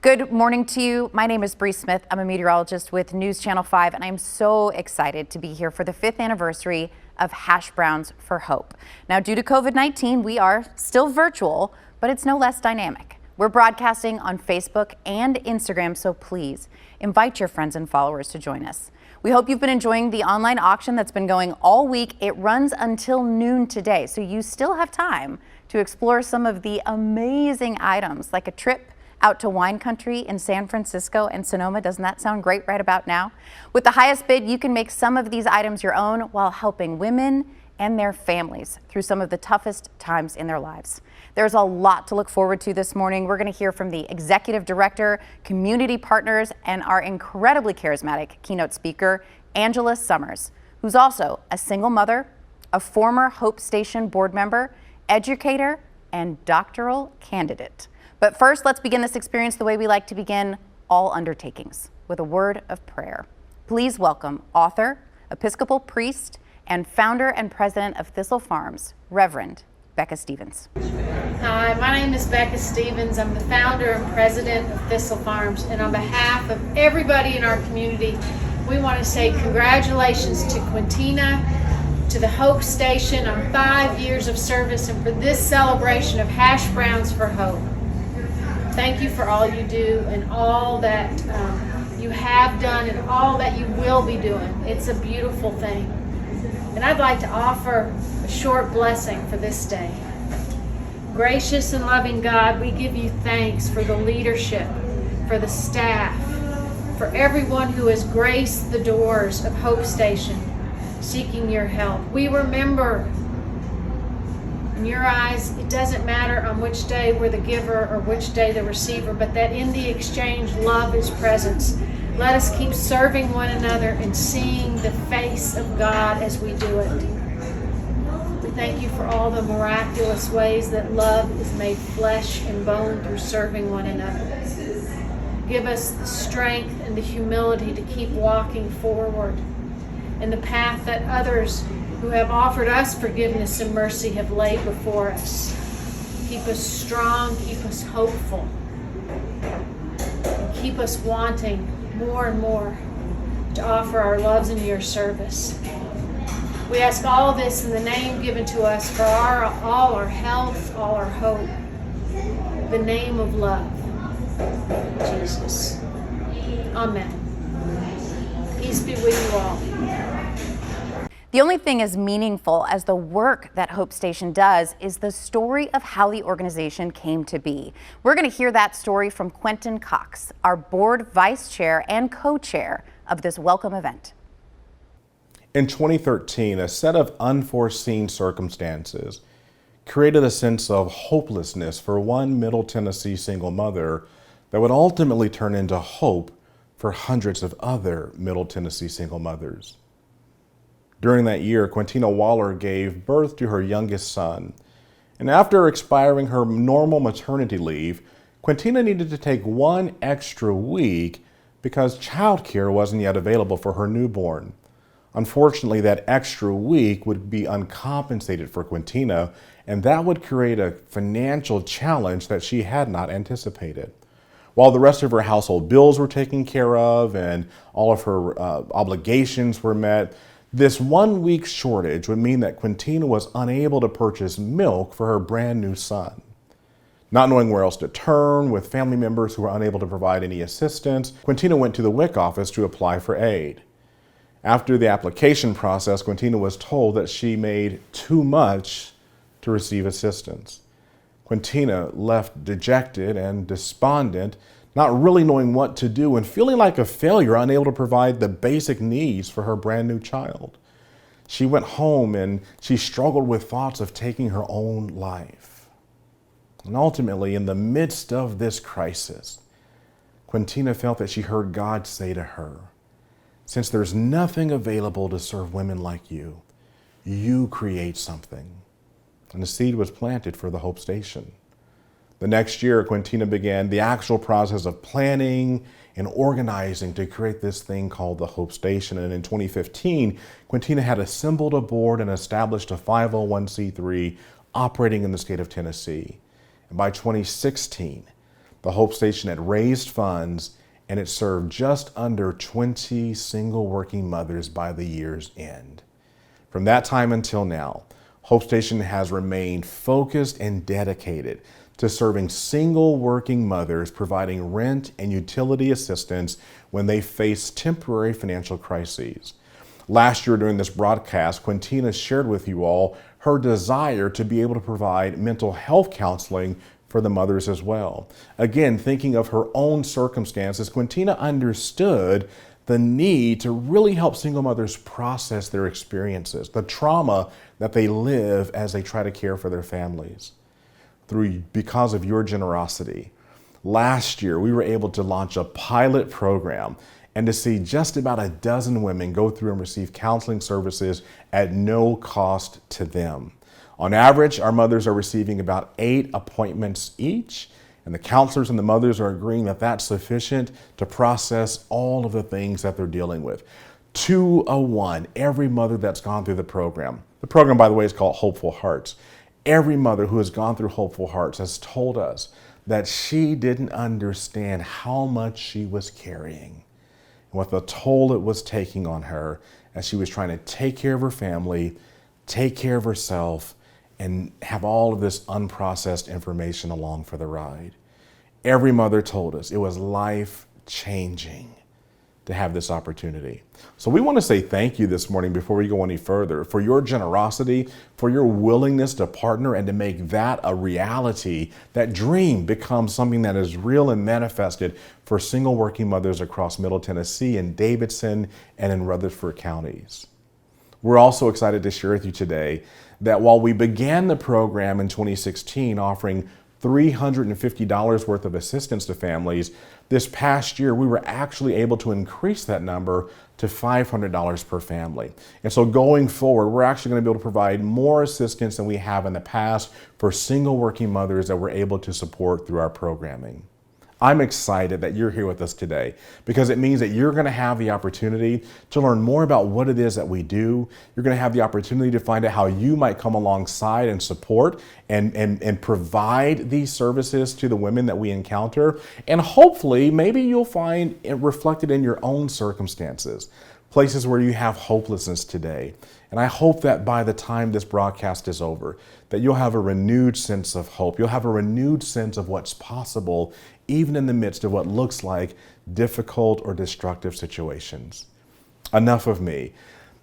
Good morning to you. My name is Bree Smith. I'm a meteorologist with News Channel 5, and I'm so excited to be here for the 5th anniversary of Hash Browns for Hope. Now, due to COVID-19, we are still virtual, but it's no less dynamic. We're broadcasting on Facebook and Instagram, so please invite your friends and followers to join us. We hope you've been enjoying the online auction that's been going all week. It runs until noon today, so you still have time to explore some of the amazing items, like a trip out to wine country in San Francisco and Sonoma. Doesn't that sound great right about now? With the highest bid, you can make some of these items your own while helping women and their families through some of the toughest times in their lives. There's a lot to look forward to this morning. We're going to hear from the executive director, community partners, and our incredibly charismatic keynote speaker, Angela Summers, who's also a single mother, a former Hope Station board member, educator, and doctoral candidate. But first, let's begin this experience the way we like to begin all undertakings, with a word of prayer. Please welcome author, Episcopal priest, and founder and president of Thistle Farms, Reverend Becca Stevens. Hi, my name is Becca Stevens. I'm the founder and president of Thistle Farms, and on behalf of everybody in our community, we want to say congratulations to Quintina, to the Hope Station on 5 years of service, and for this celebration of Hash Browns for Hope. Thank you for all you do and all that you have done and all that you will be doing. It's a beautiful thing. And I'd like to offer a short blessing for this day. Gracious and loving God, we give you thanks for the leadership, for the staff, for everyone who has graced the doors of Hope Station, seeking your help. We remember, in your eyes, it doesn't matter on which day we're the giver or which day the receiver, but that in the exchange, love is presence. Let us keep serving one another and seeing the face of God as we do it. We thank you for all the miraculous ways that love is made flesh and bone through serving one another. Give us the strength and the humility to keep walking forward in the path that others who have offered us forgiveness and mercy have laid before us. Keep us strong, keep us hopeful, and keep us wanting more and more to offer our loves into your service. We ask all this in the name given to us for all our health, all our hope, the name of love, Jesus. Amen. Peace be with you all. The only thing as meaningful as the work that Hope Station does is the story of how the organization came to be. We're going to hear that story from Quentin Cox, our board vice chair and co-chair of this welcome event. In 2013, a set of unforeseen circumstances created a sense of hopelessness for one Middle Tennessee single mother that would ultimately turn into hope for hundreds of other Middle Tennessee single mothers. During that year, Quintina Waller gave birth to her youngest son. And after expiring her normal maternity leave, Quintina needed to take one extra week because childcare wasn't yet available for her newborn. Unfortunately, that extra week would be uncompensated for Quintina, and that would create a financial challenge that she had not anticipated. While the rest of her household bills were taken care of and all of her obligations were met, this 1 week shortage would mean that Quintina was unable to purchase milk for her brand new son. Not knowing where else to turn, with family members who were unable to provide any assistance, Quintina went to the WIC office to apply for aid. After the application process, Quintina was told that she made too much to receive assistance. Quintina left dejected and despondent, not really knowing what to do and feeling like a failure, unable to provide the basic needs for her brand new child. She went home and she struggled with thoughts of taking her own life. And ultimately, in the midst of this crisis, Quintina felt that she heard God say to her, "Since there's nothing available to serve women like you, you create something." And the seed was planted for the Hope Station. The next year, Quintina began the actual process of planning and organizing to create this thing called the Hope Station. And in 2015, Quintina had assembled a board and established a 501c3 operating in the state of Tennessee. And by 2016, the Hope Station had raised funds and it served just under 20 single working mothers by the year's end. From that time until now, Hope Station has remained focused and dedicated to serving single working mothers, providing rent and utility assistance when they face temporary financial crises. Last year during this broadcast, Quintina shared with you all her desire to be able to provide mental health counseling for the mothers as well. Again, thinking of her own circumstances, Quintina understood the need to really help single mothers process their experiences, the trauma that they live as they try to care for their families. Because of your generosity, last year we were able to launch a pilot program and to see just about a dozen women go through and receive counseling services at no cost to them. On average, our mothers are receiving about 8 appointments each, and the counselors and the mothers are agreeing that that's sufficient to process all of the things that they're dealing with. 201, every mother that's gone through the program. The program, by the way, is called Hopeful Hearts. Every mother who has gone through Hopeful Hearts has told us that she didn't understand how much she was carrying and what the toll it was taking on her as she was trying to take care of her family, take care of herself, and have all of this unprocessed information along for the ride. Every mother told us it was life-changing to have this opportunity. So we want to say thank you this morning before we go any further for your generosity, for your willingness to partner and to make that a reality. That dream becomes something that is real and manifested for single working mothers across Middle Tennessee and Davidson and in Rutherford counties. We're also excited to share with you today that while we began the program in 2016 offering $350 worth of assistance to families, this past year we were actually able to increase that number to $500 per family. And so going forward, we're actually going to be able to provide more assistance than we have in the past for single working mothers that we're able to support through our programming. I'm excited that you're here with us today because it means that you're going to have the opportunity to learn more about what it is that we do. You're going to have the opportunity to find out how you might come alongside and support and provide these services to the women that we encounter. And hopefully, maybe you'll find it reflected in your own circumstances, places where you have hopelessness today. And I hope that by the time this broadcast is over, that you'll have a renewed sense of hope. You'll have a renewed sense of what's possible, even in the midst of what looks like difficult or destructive situations. Enough of me.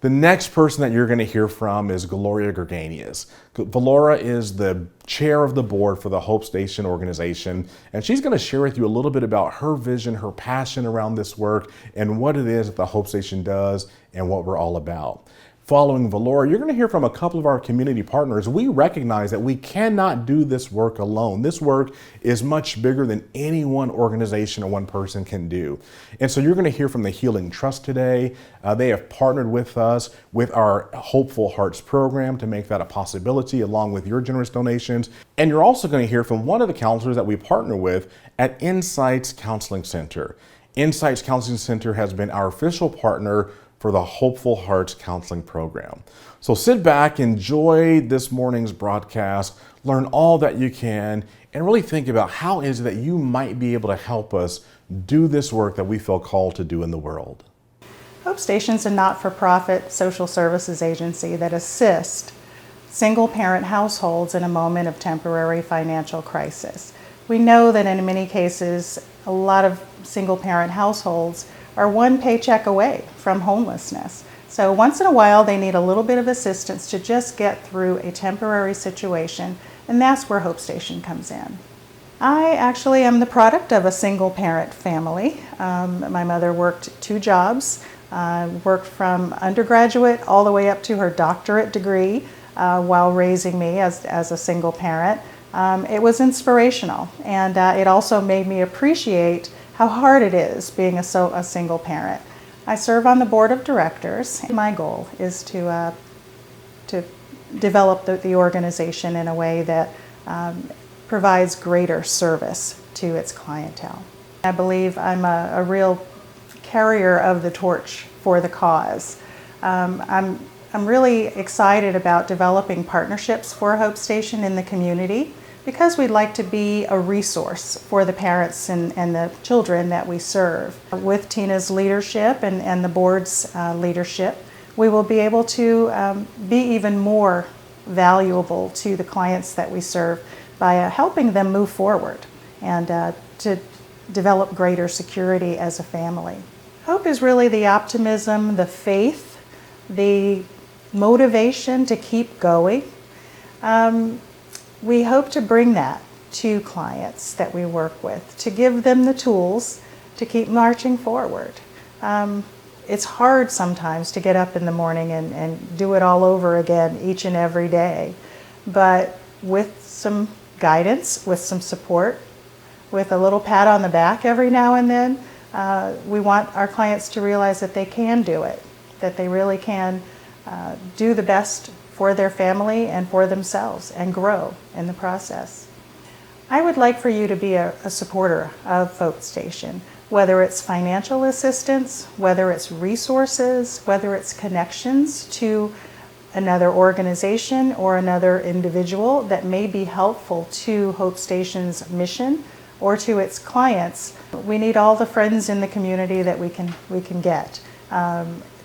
The next person that you're going to hear from is Gloria Gerganius. Valora is the chair of the board for the Hope Station organization, and she's going to share with you a little bit about her vision, her passion around this work, and what it is that the Hope Station does and what we're all about. Following Valora, you're going to hear from a couple of our community partners. We recognize that we cannot do this work alone. This work is much bigger than any one organization or one person can do. And so you're going to hear from the Healing Trust today. They have partnered with us with our Hopeful Hearts program to make that a possibility along with your generous donations. And you're also going to hear from one of the counselors that we partner with at Insights Counseling Center. Insights Counseling Center has been our official partner for the Hopeful Hearts Counseling Program. So sit back, enjoy this morning's broadcast, learn all that you can, and really think about how is it that you might be able to help us do this work that we feel called to do in the world. Hope Station is a not-for-profit social services agency that assists single-parent households in a moment of temporary financial crisis. We know that in many cases, a lot of single-parent households are one paycheck away from homelessness. So once in a while, they need a little bit of assistance to just get through a temporary situation, and that's where Hope Station comes in. I actually am the product of a single-parent family. My mother worked 2 jobs, worked from undergraduate all the way up to her doctorate degree while raising me as a single parent. It was inspirational, and it also made me appreciate how hard it is being a single parent. I serve on the board of directors. My goal is to develop the organization in a way that provides greater service to its clientele. I believe I'm a real carrier of the torch for the cause. I'm really excited about developing partnerships for Hope Station in the community. because we'd like to be a resource for the parents and the children that we serve. With Tina's leadership and the board's leadership, we will be able to be even more valuable to the clients that we serve by helping them move forward and to develop greater security as a family. Hope is really the optimism, the faith, the motivation to keep going. We hope to bring that to clients that we work with, to give them the tools to keep marching forward. It's hard sometimes to get up in the morning and do it all over again each and every day, but with some guidance, with some support, with a little pat on the back every now and then, we want our clients to realize that they can do it, that they really can do the best for their family and for themselves and grow in the process. I would like for you to be a supporter of Hope Station, whether it's financial assistance, whether it's resources, whether it's connections to another organization or another individual that may be helpful to Hope Station's mission or to its clients. We need all the friends in the community that we can get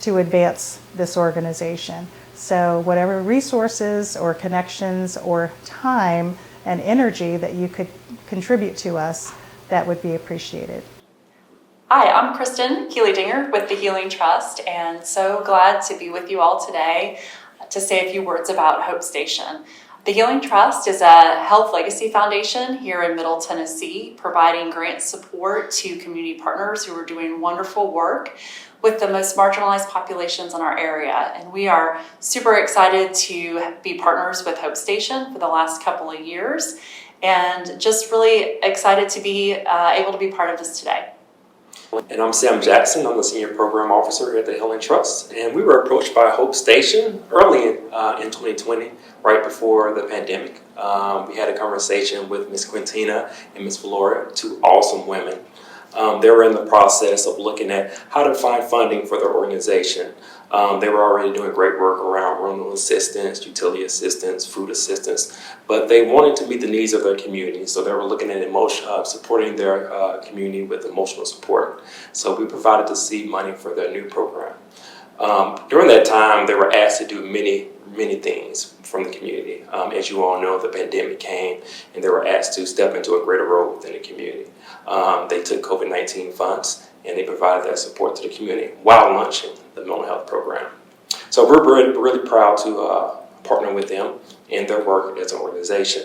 to advance this organization. So whatever resources or connections or time and energy that you could contribute to us, that would be appreciated. Hi, I'm Kristen Keeley-Dinger with the Healing Trust, and so glad to be with you all today to say a few words about Hope Station. The Healing Trust is a health legacy foundation here in Middle Tennessee, providing grant support to community partners who are doing wonderful work with the most marginalized populations in our area. And we are super excited to be partners with Hope Station for the last couple of years, and just really excited to be able to be part of this today. And I'm Sam Jackson. I'm the Senior Program Officer here at the Healing Trust. And we were approached by Hope Station early in 2020, right before the pandemic. We had a conversation with Ms. Quintina and Ms. Valora, two awesome women. They were in the process of looking at how to find funding for their organization. They were already doing great work around rental assistance, utility assistance, food assistance, but they wanted to meet the needs of their community. So they were looking at supporting their community with emotional support. So we provided the seed money for their new program. During that time, they were asked to do many things from the community. As you all know, the pandemic came and they were asked to step into a greater role within the community. They took COVID-19 funds and they provided that support to the community while launching the mental health program. So we're really proud to partner with them in their work as an organization.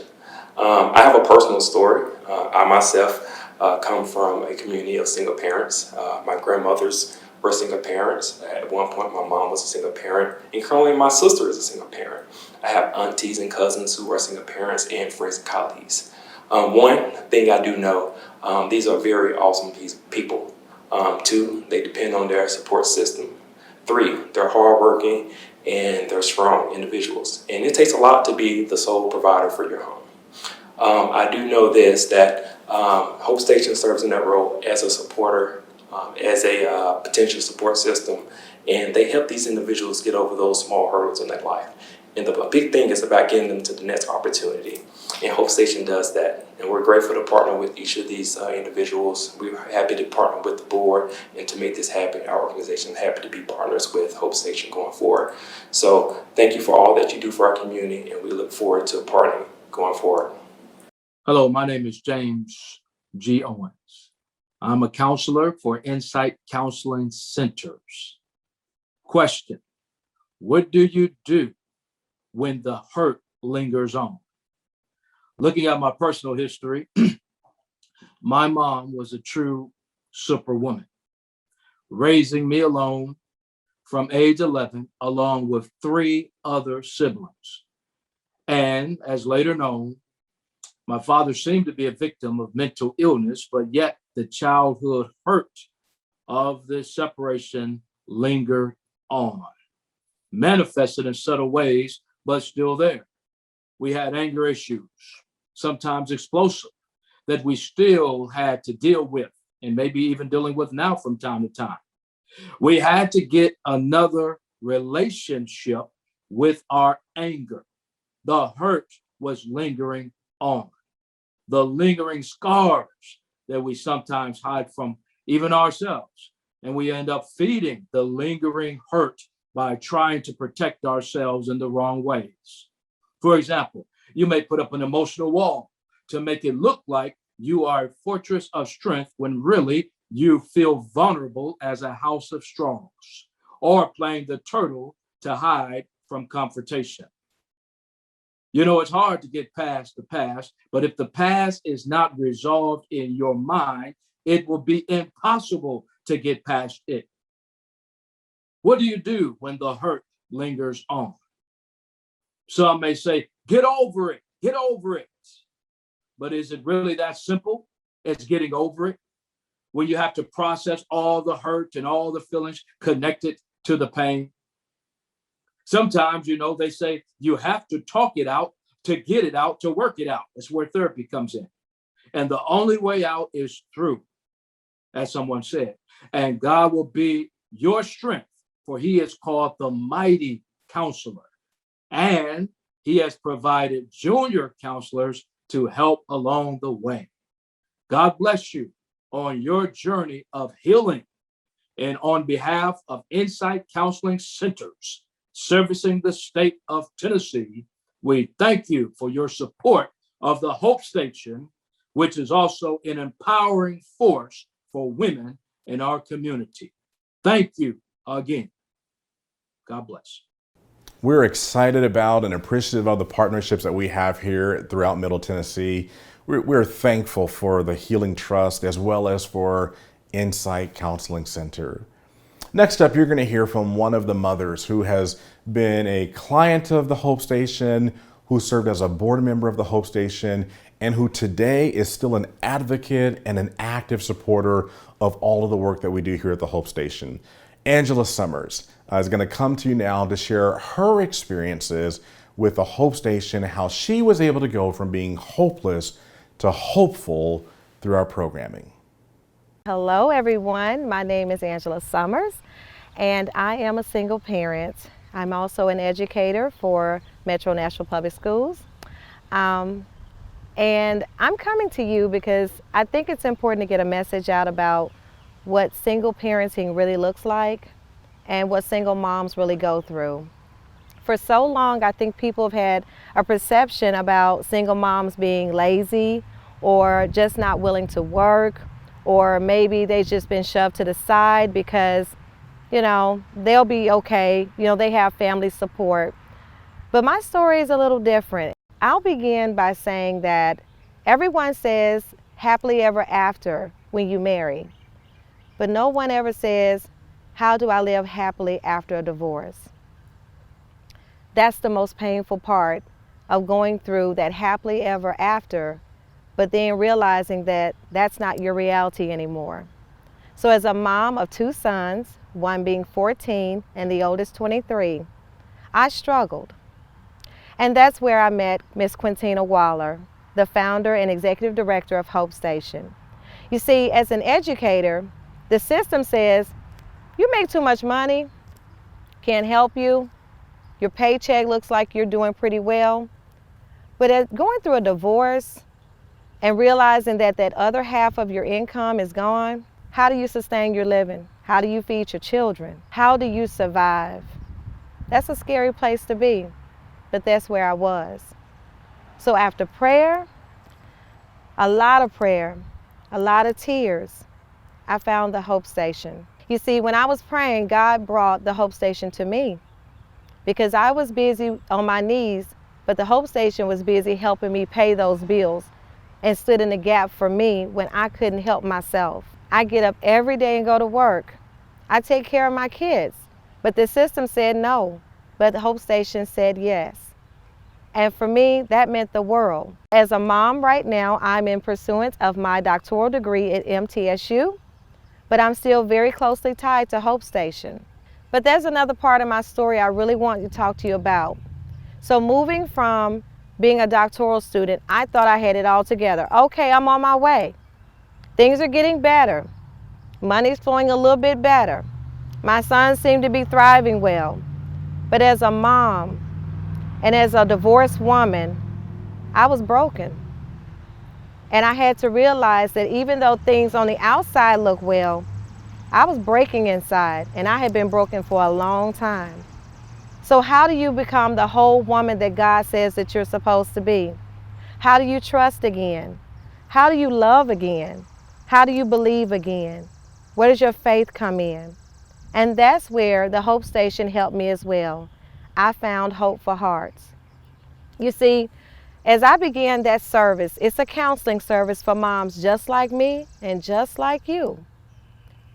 I have a personal story. I myself come from a community of single parents. My grandmothers were single parents. At one point, my mom was a single parent, and currently my sister is a single parent. I have aunties and cousins who are single parents and friends and colleagues. One thing I do know, these are very awesome people. Two, they depend on their support system. Three, they're hardworking and they're strong individuals. And it takes a lot to be the sole provider for your home. I do know this, that Hope Station serves in that role as a supporter, as a potential support system, and they help these individuals get over those small hurdles in their life. And the big thing is about getting them to the next opportunity. And Hope Station does that. And we're grateful to partner with each of these individuals. We're happy to partner with the board and to make this happen. Our organization is happy to be partners with Hope Station going forward. So thank you for all that you do for our community, and we look forward to partnering going forward. Hello, my name is James G. Owens. I'm a counselor for Insight Counseling Centers. Question: what do you do when the hurt lingers on? Looking at my personal history, my mom was a true superwoman, raising me alone from age 11, along with 3 other siblings. And as later known, my father seemed to be a victim of mental illness, but yet the childhood hurt of this separation lingered on, manifested in subtle ways, but still there. We had anger issues, sometimes explosive, that we still had to deal with, and maybe even dealing with now from time to time. We had to get another relationship with our anger. The hurt was lingering on. the lingering scars that we sometimes hide from even ourselves. And we end up feeding the lingering hurt by trying to protect ourselves in the wrong ways. For example, you may put up an emotional wall to make it look like you are a fortress of strength when really you feel vulnerable as a house of straws, or playing the turtle to hide from confrontation. You know, it's hard to get past the past, but if the past is not resolved in your mind, it will be impossible to get past it. What do you do when the hurt lingers on? Some may say, get over it, get over it. But is it really that simple as getting over it? When you have to process all the hurt and all the feelings connected to the pain? Sometimes, you know, they say you have to talk it out to get it out, to work it out. That's where therapy comes in. And the only way out is through, as someone said. And God will be your strength, for he is called the mighty counselor. And he has provided junior counselors to help along the way. God bless you on your journey of healing. And on behalf of Insight Counseling Centers, servicing the state of Tennessee, we thank you for your support of the Hope Station, which is also an empowering force for women in our community. Thank you again. God bless. We're excited about and appreciative of the partnerships that we have here throughout Middle Tennessee. We're thankful for the Healing Trust as well as for Insight Counseling Center. Next up, you're going to hear from one of the mothers who has been a client of the Hope Station, who served as a board member of the Hope Station, and who today is still an advocate and an active supporter of all of the work that we do here at the Hope Station. Angela Summers is going to come to you now to share her experiences with the Hope Station, how she was able to go from being hopeless to hopeful through our programming. Hello everyone, my name is Angela Summers and I am a single parent. I'm also an educator for Metro Nashville Public Schools. And I'm coming to you because I think it's important to get a message out about what single parenting really looks like and what single moms really go through. For so long, I think people have had a perception about single moms being lazy or just not willing to work, or maybe they've just been shoved to the side because, you know, they'll be okay, you know, they have family support. But my story is a little different. I'll begin by saying that everyone says happily ever after when you marry, but no one ever says, how do I live happily after a divorce? That's the most painful part of going through that happily ever after, but then realizing that that's not your reality anymore. So as a mom of two sons, one being 14 and the oldest 23, I struggled. And that's where I met Miss Quintina Waller, the founder and executive director of Hope Station. You see, as an educator, the system says, you make too much money, can't help you, your paycheck looks like you're doing pretty well. But as going through a divorce and realizing that that other half of your income is gone, how do you sustain your living? How do you feed your children? How do you survive? That's a scary place to be, but that's where I was. So after prayer, a lot of tears, I found the Hope Station. You see, when I was praying, God brought the Hope Station to me because I was busy on my knees, but the Hope Station was busy helping me pay those bills and stood in the gap for me when I couldn't help myself. I get up every day and go to work. I take care of my kids, but the system said no, but the Hope Station said yes. And for me, that meant the world. As a mom right now, I'm in pursuance of my doctoral degree at MTSU, but I'm still very closely tied to Hope Station. But there's another part of my story I really want to talk to you about. So moving from being a doctoral student, I thought I had it all together. Okay, I'm on my way. Things are getting better. Money's flowing a little bit better. My sons seem to be thriving well. But as a mom and as a divorced woman, I was broken. And I had to realize that even though things on the outside look well, I was breaking inside, and I had been broken for a long time. So how do you become the whole woman that God says that you're supposed to be? How do you trust again? How do you love again? How do you believe again? Where does your faith come in? And that's where the Hope Station helped me as well. I found Hope for Hearts. You see, as I began that service, it's a counseling service for moms just like me and just like you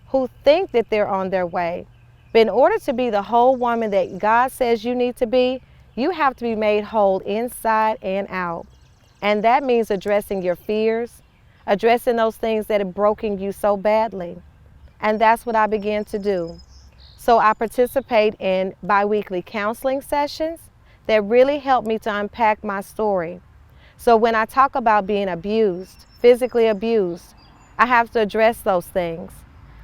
who think that they're on their way. But in order to be the whole woman that God says you need to be, you have to be made whole inside and out. And that means addressing your fears, addressing those things that have broken you so badly. And that's what I began to do. So I participate in bi-weekly counseling sessions that really help me to unpack my story. So when I talk about being abused, physically abused, I have to address those things.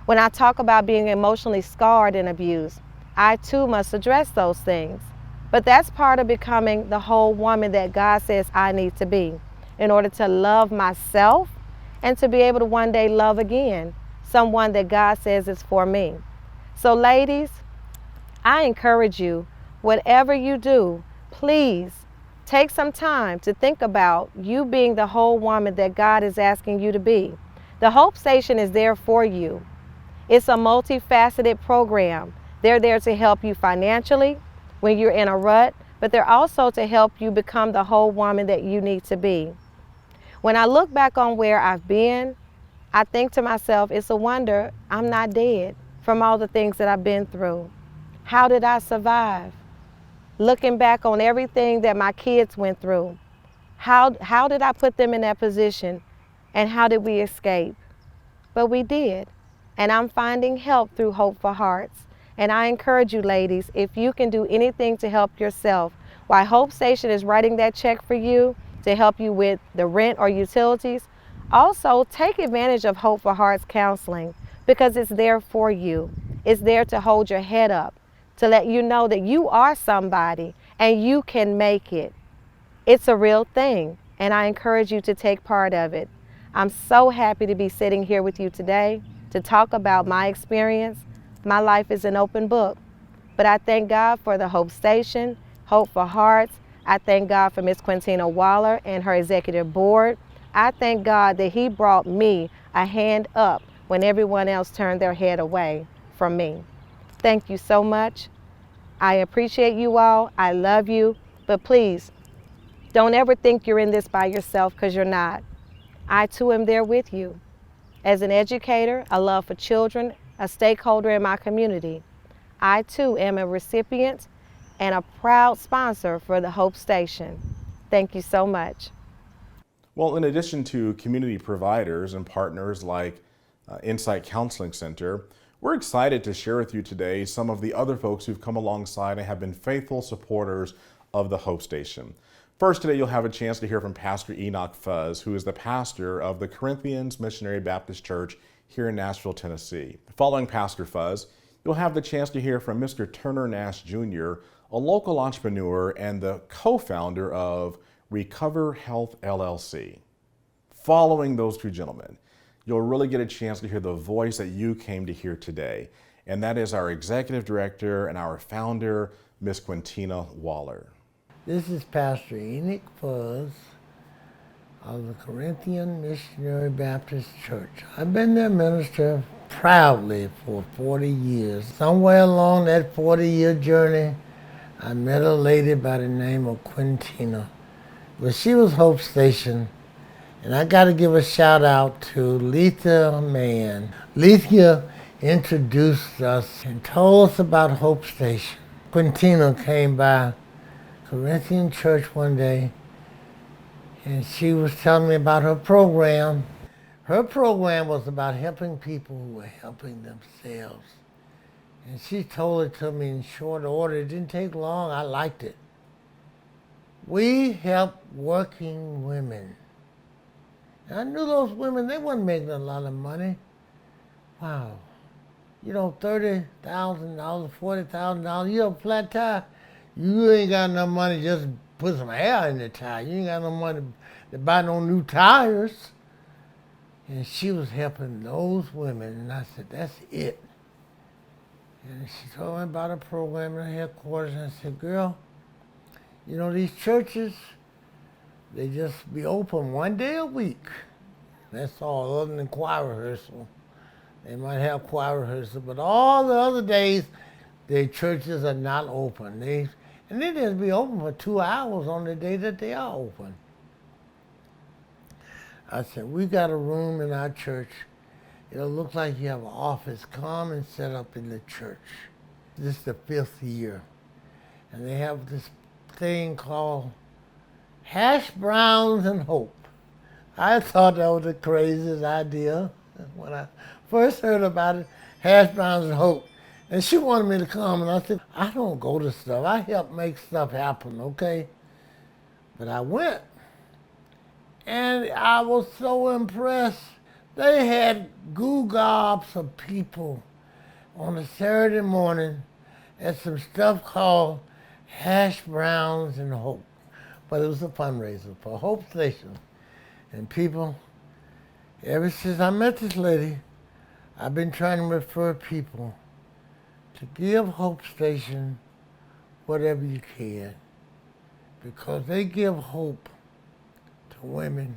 When I talk about being emotionally scarred and abused, I too must address those things. But that's part of becoming the whole woman that God says I need to be in order to love myself and to be able to one day love again someone that God says is for me. So ladies, I encourage you, whatever you do, please take some time to think about you being the whole woman that God is asking you to be. The Hope Station is there for you. It's a multifaceted program. They're there to help you financially when you're in a rut, but they're also to help you become the whole woman that you need to be. When I look back on where I've been, I think to myself, it's a wonder I'm not dead from all the things that I've been through. How did I survive? Looking back on everything that my kids went through, how did I put them in that position, and how did we escape? But we did, and I'm finding help through Hope for Hearts. And I encourage you ladies, if you can do anything to help yourself, while Hope Station is writing that check for you to help you with the rent or utilities, also take advantage of Hope for Hearts counseling because it's there for you. It's there to hold your head up, to let you know that you are somebody and you can make it. It's a real thing, and I encourage you to take part of it. I'm so happy to be sitting here with you today to talk about my experience. My life is an open book, but I thank God for the Hope Station, Hope for Hearts. I thank God for Miss Quintina Waller and her executive board. I thank God that He brought me a hand up when everyone else turned their head away from me. Thank you so much. I appreciate you all. I love you, but please don't ever think you're in this by yourself, because you're not. I too am there with you. As an educator, a love for children, a stakeholder in my community, I too am a recipient and a proud sponsor for the Hope Station. Thank you so much. Well, in addition to community providers and partners like Insight Counseling Center, we're excited to share with you today some of the other folks who've come alongside and have been faithful supporters of the Hope Station. First, today you'll have a chance to hear from Pastor Enoch Fuzz, who is the pastor of the Corinthians Missionary Baptist Church here in Nashville, Tennessee. Following Pastor Fuzz, you'll have the chance to hear from Mr. Turner Nash Jr., a local entrepreneur and the co-founder of Recover Health LLC. Following those two gentlemen, you'll really get a chance to hear the voice that you came to hear today, and that is our executive director and our founder, Miss Quintina Waller. This is Pastor Enoch Fuzz of the Corinthian Missionary Baptist Church. I've been their minister proudly for 40 years. Somewhere along that 40-year journey, I met a lady by the name of Quintina. Well, she was Hope Station, and I got to give a shout out to Letha Mann. Letha introduced us and told us about Hope Station. Quintina came by Corinthian Church one day, and she was telling me about her program. Her program was about helping people who were helping themselves. And she told it to me in short order. It didn't take long. I liked it. We help working women. And I knew those women, they weren't making a lot of money. Wow. You know, $30,000, $40,000, you have a flat tire. You ain't got enough money just to put some air in the tire. You ain't got no money to buy no new tires. And she was helping those women, and I said, that's it. And she told me about a program in headquarters, and I said, girl, you know, these churches, they just be open one day a week. That's all, other than choir rehearsal. They might have choir rehearsal, but all the other days, the churches are not open. And they just be open for 2 hours on the day that they are open. I said, we got a room in our church. It'll look like you have an office. Come and set up in the church. This is the 5th year. And they have this thing called Hash Browns and Hope. I thought that was the craziest idea when I first heard about it, Hash Browns and Hope. And she wanted me to come, and I said, I don't go to stuff. I help make stuff happen, okay? But I went. And I was so impressed. They had gobs of people on a Saturday morning at some stuff called Hash Browns and Hope. But it was a fundraiser for Hope Station. And people, ever since I met this lady, I've been trying to refer people to give Hope Station whatever you can, because they give hope to women.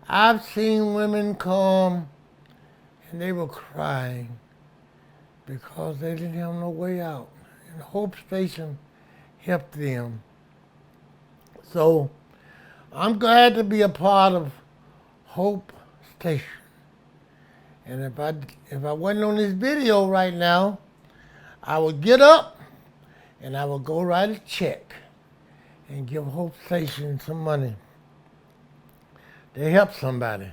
I've seen women come and they were crying because they didn't have no way out. And Hope Station helped them. So I'm glad to be a part of Hope Station. And if I wasn't on this video right now, I would get up and I would go write a check and give Hope Station some money. They help somebody.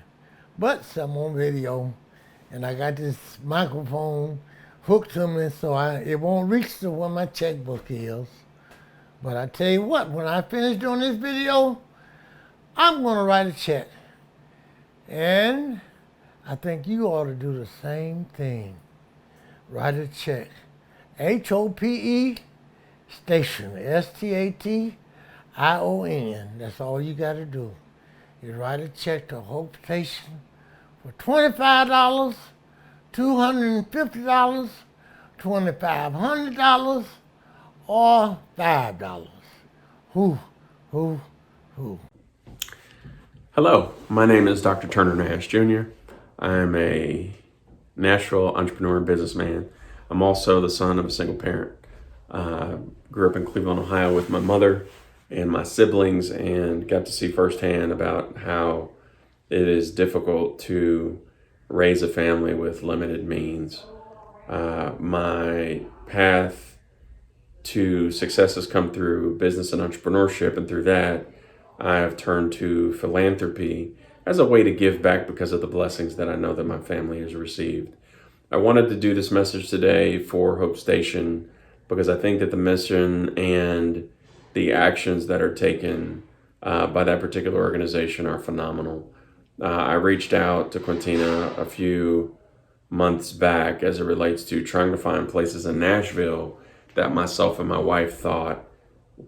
But I'm on video, and I got this microphone hooked to me so it won't reach to where my checkbook is. But I tell you what, when I finish doing this video, I'm going to write a check. And I think you ought to do the same thing. Write a check. HOPE Station, STATION. That's all you got to do. You write a check to Hope Station for $25, $250, $2,500, or $5. Who? Hello, my name is Dr. Turner Nash Jr. I'm a Nashville entrepreneur and businessman. I'm also the son of a single parent. Grew up in Cleveland, Ohio with my mother and my siblings, and got to see firsthand about how it is difficult to raise a family with limited means. My path to success has come through business and entrepreneurship, and through that, I have turned to philanthropy as a way to give back because of the blessings that I know that my family has received. I wanted to do this message today for Hope Station because I think that the mission and the actions that are taken by that particular organization are phenomenal. I reached out to Quintina a few months back as it relates to trying to find places in Nashville that myself and my wife thought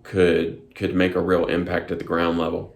could make a real impact at the ground level.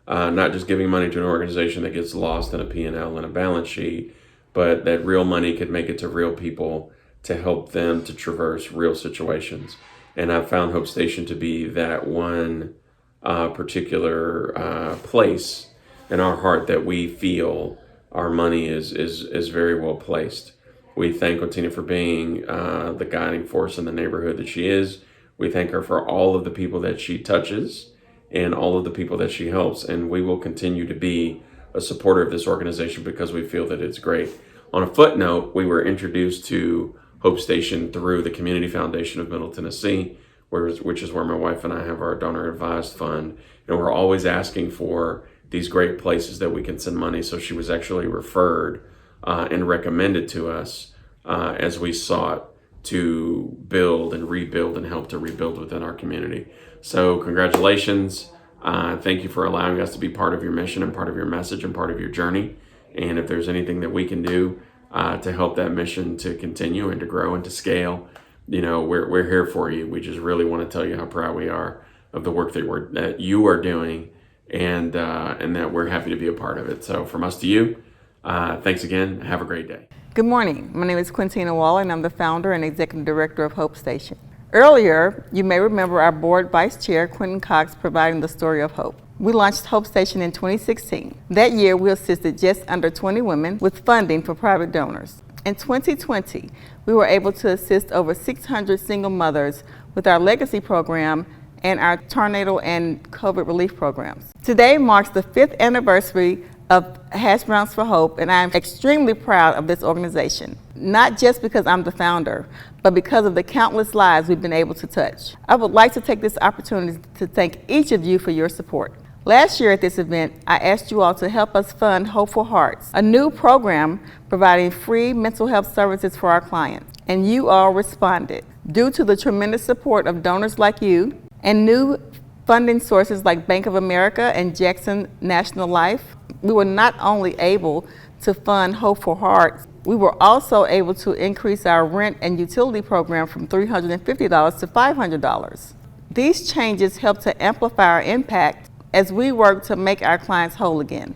Not just giving money to an organization that gets lost in a P&L and a balance sheet, but that real money could make it to real people to help them to traverse real situations. And I've found Hope Station to be that one particular place in our heart that we feel our money is very well placed. We thank Quintina for being the guiding force in the neighborhood that she is. We thank her for all of the people that she touches and all of the people that she helps. And we will continue to be a supporter of this organization because we feel that it's great. On a footnote, we were introduced to Hope Station through the Community Foundation of Middle Tennessee, which is where my wife and I have our donor advised fund. And we're always asking for these great places that we can send money. So she was actually referred and recommended to us as we sought to build and rebuild and help to rebuild within our community. So congratulations. Thank you for allowing us to be part of your mission and part of your message and part of your journey. And if there's anything that we can do to help that mission to continue and to grow and to scale, we're here for you. We just really want to tell you how proud we are of the work that you are doing, and that we're happy to be a part of it. So from us to you, Thanks again. Have a great day. Good morning. My name is Quintina Waller, and I'm the founder and executive director of Hope Station. Earlier, you may remember our board vice chair, Quentin Cox, providing the story of hope. We launched Hope Station in 2016. That year, we assisted just under 20 women with funding for private donors. In 2020, we were able to assist over 600 single mothers with our legacy program and our tornado and COVID relief programs. Today marks the 5th anniversary of Hash Browns for Hope, and I am extremely proud of this organization, not just because I'm the founder, but because of the countless lives we've been able to touch. I would like to take this opportunity to thank each of you for your support. Last year at this event, I asked you all to help us fund Hopeful Hearts, a new program providing free mental health services for our clients, and you all responded. Due to the tremendous support of donors like you and new funding sources like Bank of America and Jackson National Life, we were not only able to fund Hopeful Hearts, we were also able to increase our rent and utility program from $350 to $500. These changes help to amplify our impact as we work to make our clients whole again.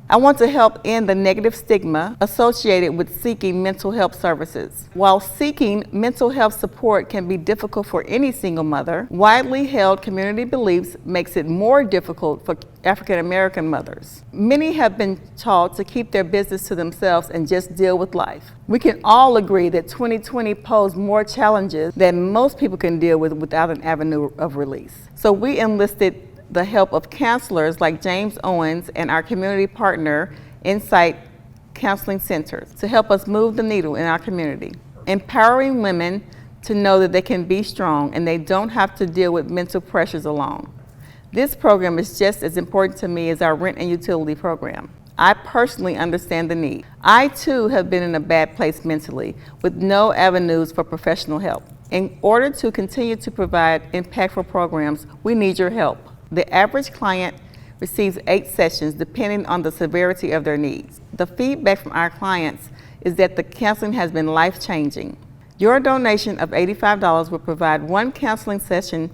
I want to help end the negative stigma associated with seeking mental health services. While seeking mental health support can be difficult for any single mother, widely held community beliefs makes it more difficult for African American mothers. Many have been taught to keep their business to themselves and just deal with life. We can all agree that 2020 posed more challenges than most people can deal with without an avenue of release. So we enlisted the help of counselors like James Owens and our community partner, Insight Counseling Centers, to help us move the needle in our community, empowering women to know that they can be strong and they don't have to deal with mental pressures alone. This program is just as important to me as our rent and utility program. I personally understand the need. I too have been in a bad place mentally with no avenues for professional help. In order to continue to provide impactful programs, we need your help. The average client receives 8 sessions depending on the severity of their needs. The feedback from our clients is that the counseling has been life-changing. Your donation of $85 will provide 1 counseling session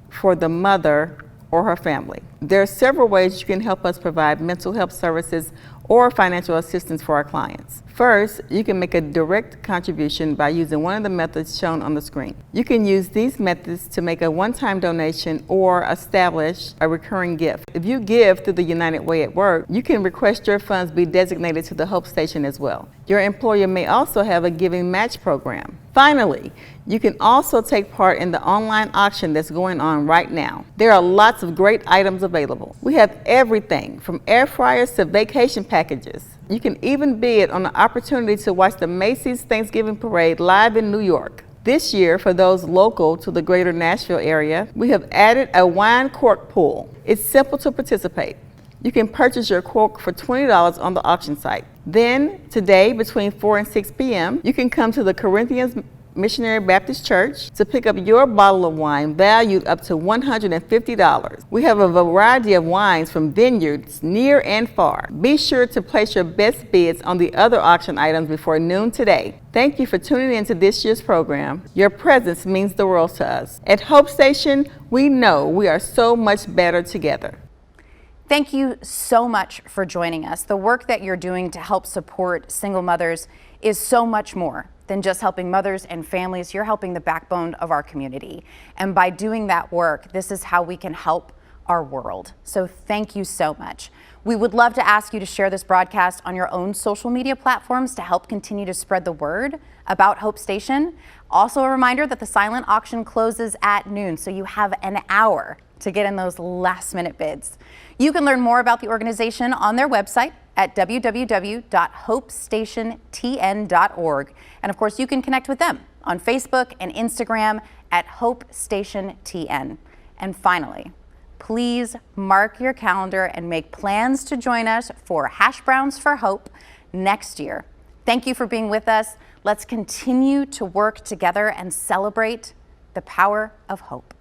for the mother or her family. There are several ways you can help us provide mental health services or financial assistance for our clients. First, you can make a direct contribution by using one of the methods shown on the screen. You can use these methods to make a one-time donation or establish a recurring gift. If you give through the United Way at work, you can request your funds be designated to the Hope Station as well. Your employer may also have a giving match program. Finally, you can also take part in the online auction that's going on right now. There are lots of great items available. We have everything from air fryers to vacation packages. You can even bid on the opportunity to watch the Macy's Thanksgiving Parade live in New York. This year, for those local to the greater Nashville area, we have added a wine cork pool. It's simple to participate. You can purchase your cork for $20 on the auction site. Then, today, between 4 and 6 p.m., you can come to the Corinthians Missionary Baptist Church to pick up your bottle of wine valued up to $150. We have a variety of wines from vineyards near and far. Be sure to place your best bids on the other auction items before noon today. Thank you for tuning in to this year's program. Your presence means the world to us. At Hope Station, we know we are so much better together. Thank you so much for joining us. The work that you're doing to help support single mothers is so much more than just helping mothers and families. You're helping the backbone of our community. And by doing that work, this is how we can help our world. So thank you so much. We would love to ask you to share this broadcast on your own social media platforms to help continue to spread the word about Hope Station. Also a reminder that the silent auction closes at noon, so you have an hour to get in those last-minute bids. You can learn more about the organization on their website at www.hopestationtn.org. And of course, you can connect with them on Facebook and Instagram at HopeStationTN. And finally, please mark your calendar and make plans to join us for Hash Browns for Hope next year. Thank you for being with us. Let's continue to work together and celebrate the power of hope.